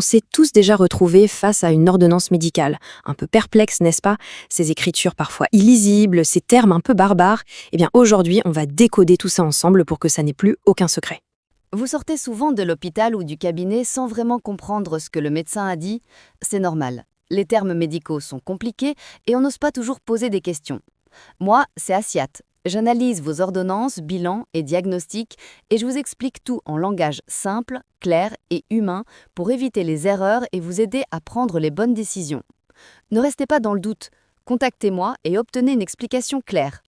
On s'est tous déjà retrouvés face à une ordonnance médicale. Un peu perplexe, n'est-ce pas? Ces écritures parfois illisibles, ces termes un peu barbares. Eh bien, aujourd'hui, on va décoder tout ça ensemble pour que ça n'ait plus aucun secret. Vous sortez souvent de l'hôpital ou du cabinet sans vraiment comprendre ce que le médecin a dit. C'est normal. Les termes médicaux sont compliqués et on n'ose pas toujours poser des questions. Moi, c'est Asiat. J'analyse vos ordonnances, bilans et diagnostics et je vous explique tout en langage simple, clair et humain pour éviter les erreurs et vous aider à prendre les bonnes décisions. Ne restez pas dans le doute. Contactez-moi et obtenez une explication claire.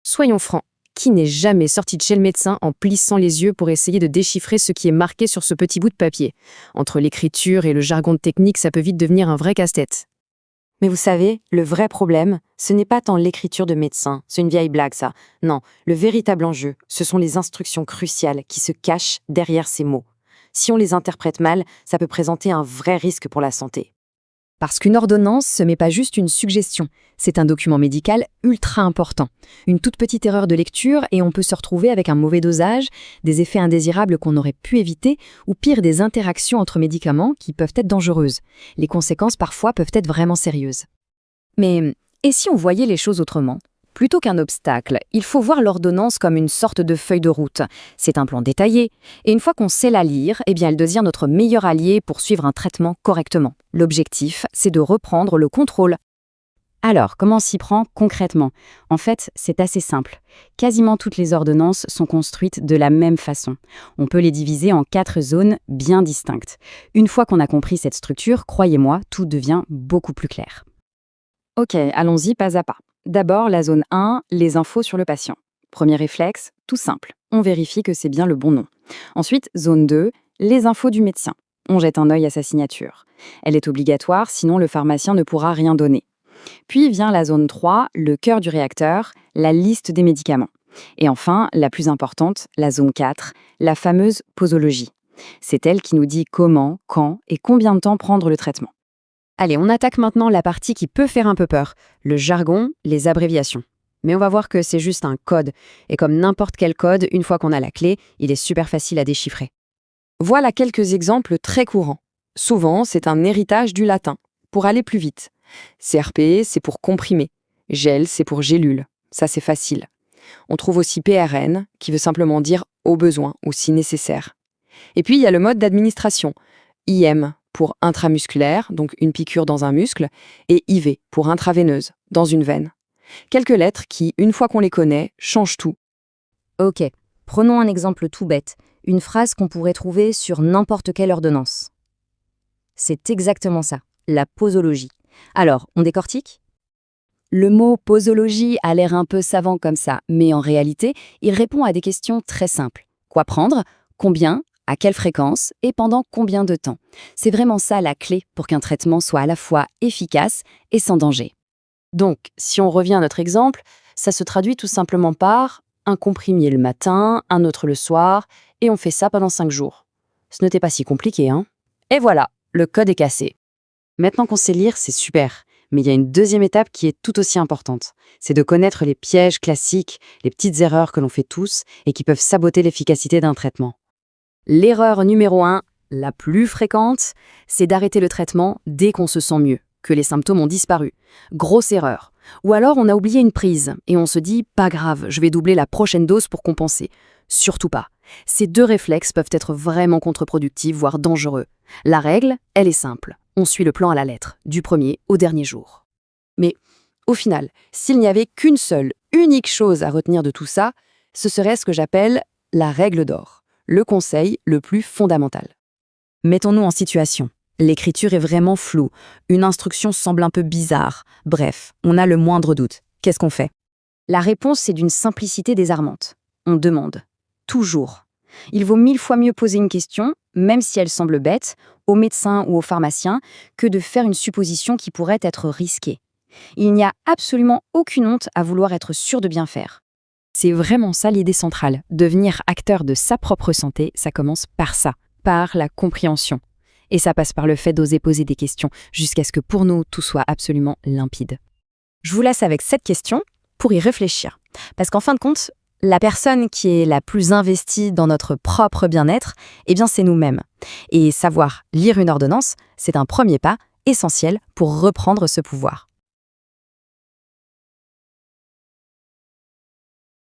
Soyons francs, qui n'est jamais sorti de chez le médecin en plissant les yeux pour essayer de déchiffrer ce qui est marqué sur ce petit bout de papier? Entre l'écriture et le jargon technique, ça peut vite devenir un vrai casse-tête. Mais vous savez, le vrai problème, ce n'est pas tant l'écriture de médecin, c'est une vieille blague ça. Non, le véritable enjeu, ce sont les instructions cruciales qui se cachent derrière ces mots. Si on les interprète mal, ça peut présenter un vrai risque pour la santé. Parce qu'une ordonnance, ce n'est pas juste une suggestion, c'est un document médical ultra important. Une toute petite erreur de lecture et on peut se retrouver avec un mauvais dosage, des effets indésirables qu'on aurait pu éviter, ou pire des interactions entre médicaments qui peuvent être dangereuses. Les conséquences parfois peuvent être vraiment sérieuses. Mais et si on voyait les choses autrement ? Plutôt qu'un obstacle, il faut voir l'ordonnance comme une sorte de feuille de route. C'est un plan détaillé, et une fois qu'on sait la lire, eh bien elle devient notre meilleur allié pour suivre un traitement correctement. L'objectif, c'est de reprendre le contrôle. Alors, comment on s'y prend concrètement? En fait, c'est assez simple. Quasiment toutes les ordonnances sont construites de la même façon. On peut les diviser en 4 zones bien distinctes. Une fois qu'on a compris cette structure, croyez-moi, tout devient beaucoup plus clair. Ok, allons-y pas à pas. D'abord, la zone 1, les infos sur le patient. Premier réflexe, tout simple, on vérifie que c'est bien le bon nom. Ensuite, zone 2, les infos du médecin. On jette un œil à sa signature. Elle est obligatoire, sinon le pharmacien ne pourra rien donner. Puis vient la zone 3, le cœur du réacteur, la liste des médicaments. Et enfin, la plus importante, la zone 4, la fameuse posologie. C'est elle qui nous dit comment, quand et combien de temps prendre le traitement. Allez, on attaque maintenant la partie qui peut faire un peu peur, le jargon, les abréviations. Mais on va voir que c'est juste un code, et comme n'importe quel code, une fois qu'on a la clé, il est super facile à déchiffrer. Voilà quelques exemples très courants. Souvent, c'est un héritage du latin, pour aller plus vite. CRP, c'est pour comprimé. Gel, c'est pour gélule. Ça, c'est facile. On trouve aussi PRN, qui veut simplement dire au besoin ou si nécessaire. Et puis, il y a le mode d'administration. IM, pour intramusculaire, donc une piqûre dans un muscle, et IV, pour intraveineuse, dans une veine. Quelques lettres qui, une fois qu'on les connaît, changent tout. Ok, prenons un exemple tout bête, une phrase qu'on pourrait trouver sur n'importe quelle ordonnance. C'est exactement ça, la posologie. Alors, on décortique ? Le mot posologie a l'air un peu savant comme ça, mais en réalité, il répond à des questions très simples. Quoi prendre ? Combien ? À quelle fréquence et pendant combien de temps? C'est vraiment ça la clé pour qu'un traitement soit à la fois efficace et sans danger. Donc, si on revient à notre exemple, ça se traduit tout simplement par un comprimé le matin, un autre le soir, et on fait ça pendant 5 jours. Ce n'était pas si compliqué, hein? Et voilà, le code est cassé. Maintenant qu'on sait lire, c'est super. Mais il y a une deuxième étape qui est tout aussi importante. C'est de connaître les pièges classiques, les petites erreurs que l'on fait tous et qui peuvent saboter l'efficacité d'un traitement. L'erreur numéro 1, la plus fréquente, c'est d'arrêter le traitement dès qu'on se sent mieux, que les symptômes ont disparu. Grosse erreur. Ou alors on a oublié une prise et on se dit « pas grave, je vais doubler la prochaine dose pour compenser ». Surtout pas. Ces 2 réflexes peuvent être vraiment contre-productifs, voire dangereux. La règle, elle est simple. On suit le plan à la lettre, du premier au dernier jour. Mais au final, s'il n'y avait qu'une seule, unique chose à retenir de tout ça, ce serait ce que j'appelle la règle d'or. Le conseil le plus fondamental. Mettons-nous en situation. L'écriture est vraiment floue, une instruction semble un peu bizarre. Bref, on a le moindre doute. Qu'est-ce qu'on fait? La réponse, c'est d'une simplicité désarmante. On demande. Toujours. Il vaut 1000 fois mieux poser une question, même si elle semble bête, au médecin ou au pharmacien, que de faire une supposition qui pourrait être risquée. Il n'y a absolument aucune honte à vouloir être sûr de bien faire. C'est vraiment ça l'idée centrale. Devenir acteur de sa propre santé, ça commence par ça, par la compréhension. Et ça passe par le fait d'oser poser des questions, jusqu'à ce que pour nous, tout soit absolument limpide. Je vous laisse avec cette question pour y réfléchir. Parce qu'en fin de compte, La personne qui est la plus investie dans notre propre bien-être, eh bien c'est nous-mêmes. Et savoir lire une ordonnance, c'est un premier pas essentiel pour reprendre ce pouvoir.